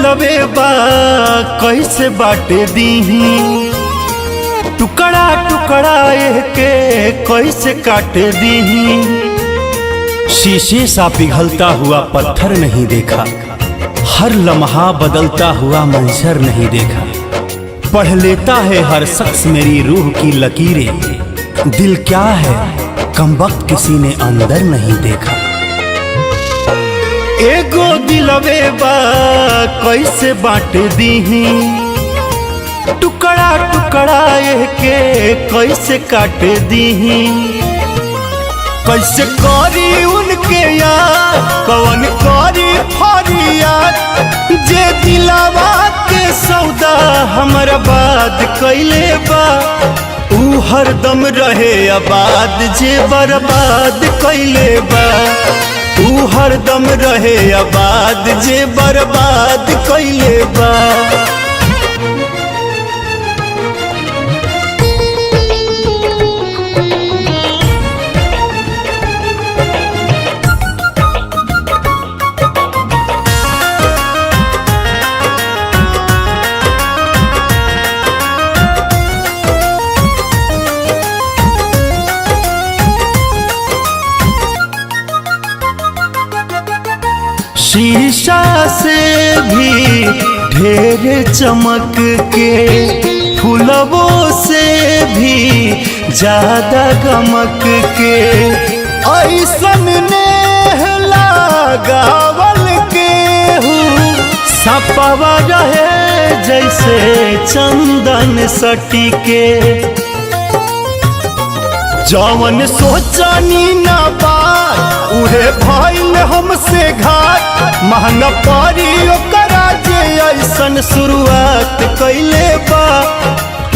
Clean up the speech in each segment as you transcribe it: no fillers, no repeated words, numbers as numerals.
दिलवे बा कैसे बाटे दीही, टुकड़ा टुकड़ा के कैसे काटे दीही। शीशे सा पिघलता हुआ पत्थर नहीं देखा, हर लम्हा बदलता हुआ मंजर नहीं देखा। पढ़ लेता है हर शख्स मेरी रूह की लकीरें, दिल क्या है कमबख्त किसी ने अंदर नहीं देखा। एगो दिलवे बा कैसे बांट दीही, टुकड़ा टुकड़ा के कैसे काट दीही। कैसे करी उनके याद कवन करी फरियाद, जे दिलावा के सौदा हमरा बाद कैले बा। ऊ हरदम रहे आबाद जे बर्बाद कैले बा। ऊ हरदम रहे आबाद जे बर्बाद कैले बा। शीशा से भी ढेर चमक के, फूलों से भी ज्यादा गमक के। ऐसन नेह लगावल के हूँ, सपवा रहे जैसे चंदन सटी के। जवन सोचनी ना बात उहे भइल हमसे घाट, महंगा पड़ी ओकरा जे ऐसन शुरुआत कैले बा।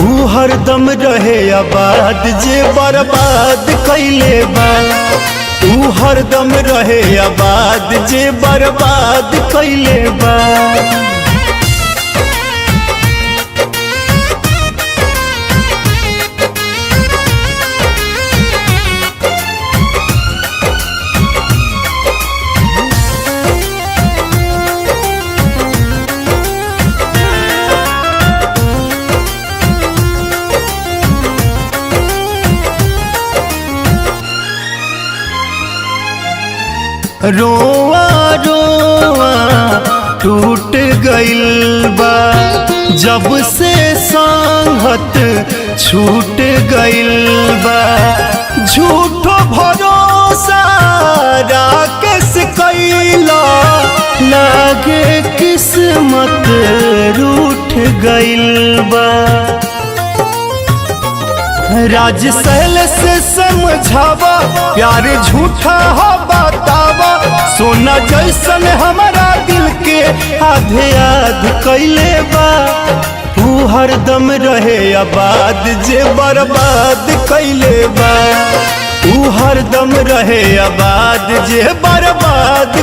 ऊ हरदम रहे आबाद जे बर्बाद कैले बा। ऊ हरदम रहे आबाद जे बर्बाद कैले बा। रोआ रोआ टूट गइल बा, जब से संगत छूट गइल बा। झूठो भरोसा राकेश कैला, लागे किस्मत रूठ गइल बा। राज सहल से समझावा, प्यार झूठा हो बतावा। सोना जैसन हमारा दिल के आधे आध कैले बा। ऊ हरदम रहे आबाद जे बर्बाद कैले बा। ऊ हरदम रहे आबाद जे बर्बाद